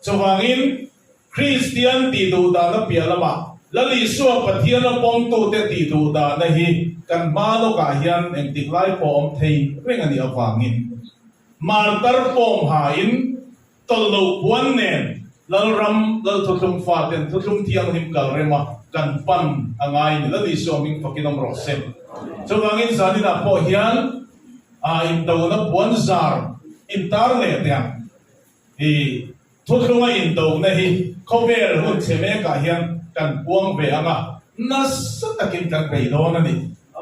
cho wangin Christian ti du da na pialama lali suwa pathian na pom tu te ti du da na hi kan malo ka hian eng tiklai pom thei reng ani awangin martar pom hain tollo puan nen lal ram lal thutum faten thutum thiang him kal rema kan pan angai ni lali suwa ming pakinam rosem cho wangin zani na po hian in tau na puan zar internet ya thutlunga in tau na hi cover hun cheme ka hian kan puang ve anga nas takin kan peilo na ni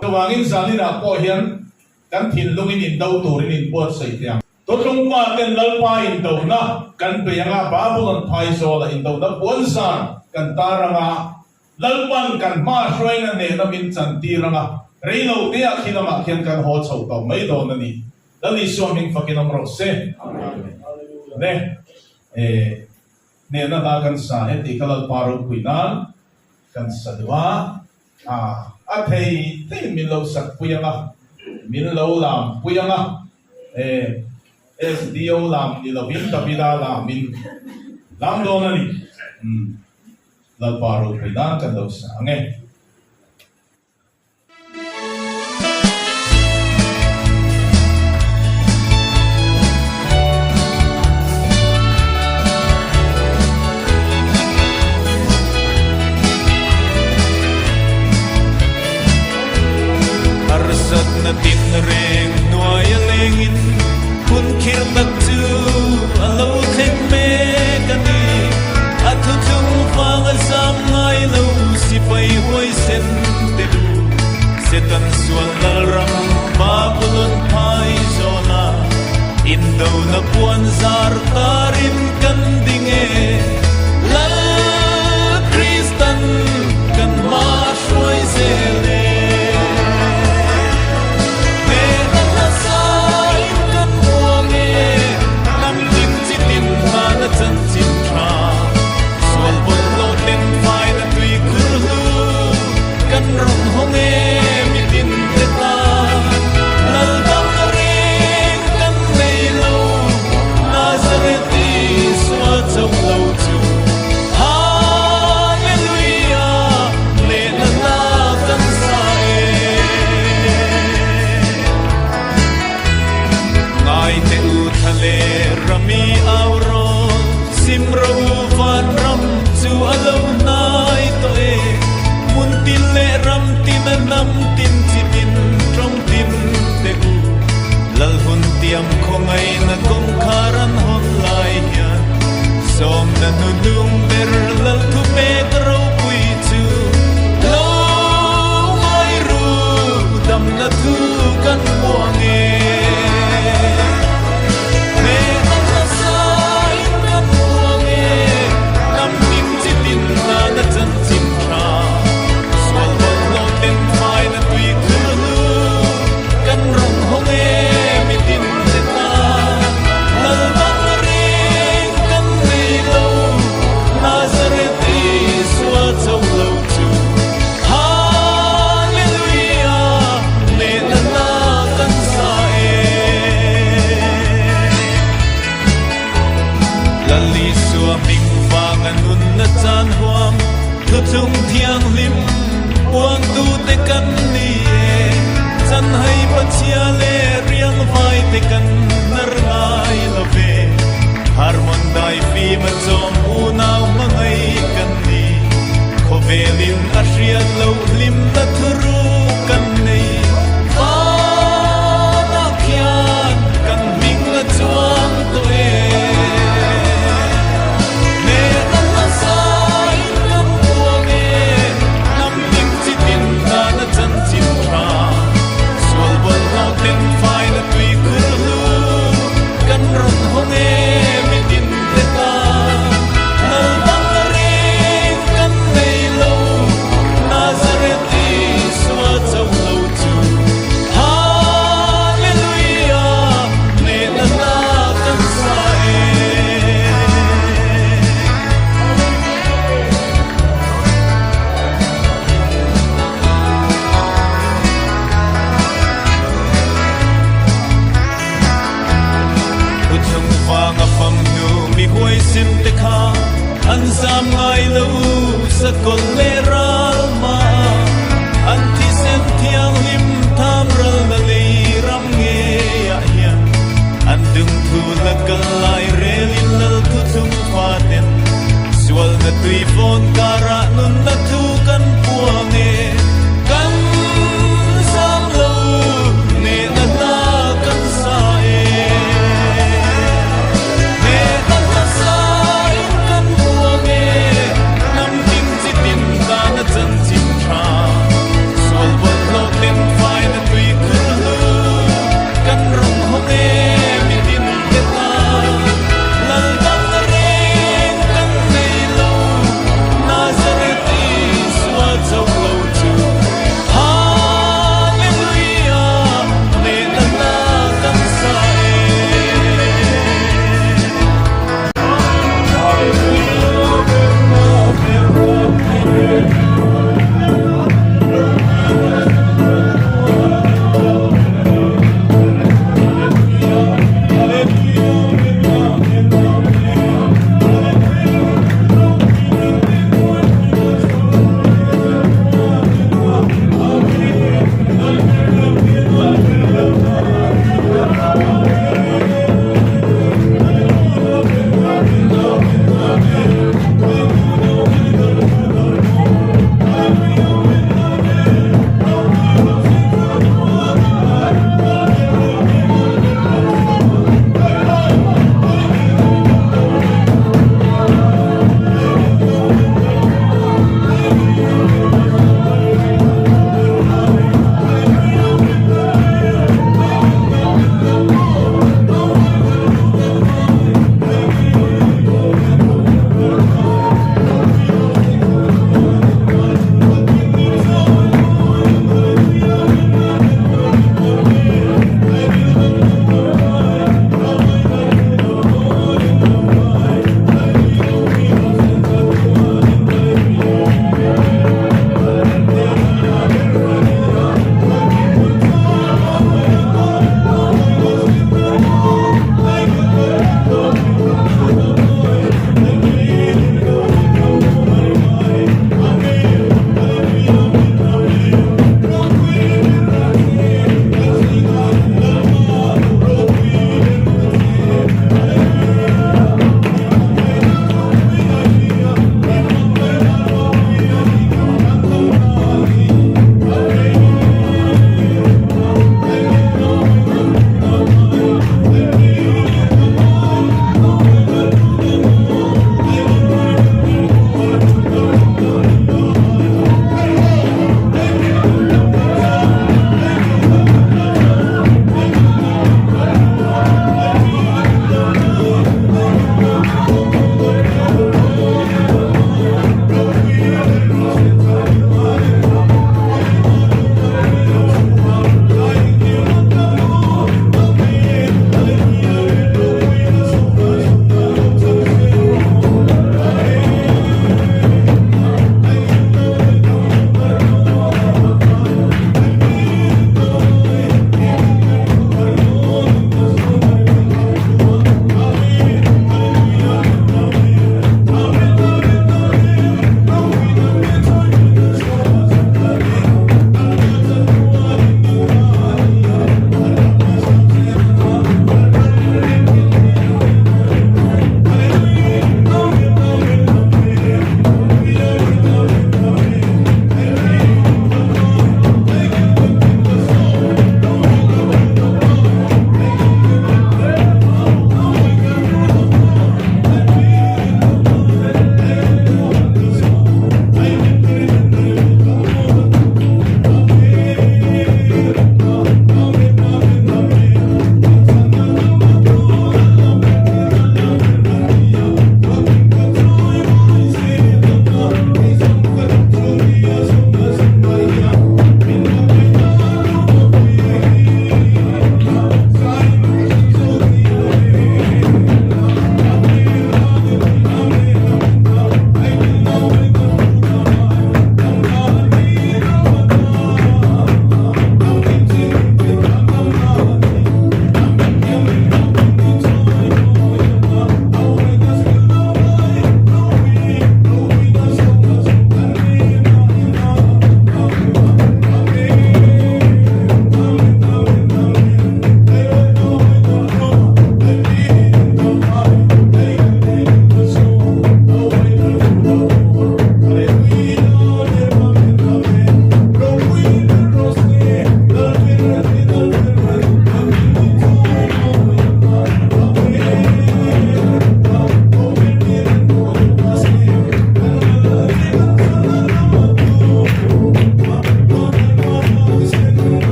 tuwangin zali na po hian kan thinlungin in dau turin in puat sai tiang thutlung pa ten lalpa in tau na kan pe anga babulon phai so la in tau na puan san kan taranga lalpan kan ma hroin na ne na min chan tiranga reino te akhilama khian kan ho chho to mai do na ni dali swaming fakinam rose ne ne na da kan sa he ti kalal paro kuinan kan sadwa a thei min lo sak puyanga min lo lam puyanga SDO lam ni lo bin tabila lam min lam do na ni lal paro kuinan kan lo sa nge na tin reng nuai lengin kun khir tak chu alo thek me kani athu chung fang sam ngai lo si pai hoi sen te du setan sual lal ram babulon pai zona indo na puan zar tarin kan dinge lal kristan kan ma shoi zele chân chim tra sual bol lo ten phai na tui khur hu kan rong hong e mi tin te ta la sim te kha an sam ngai lo sa kol le ral ma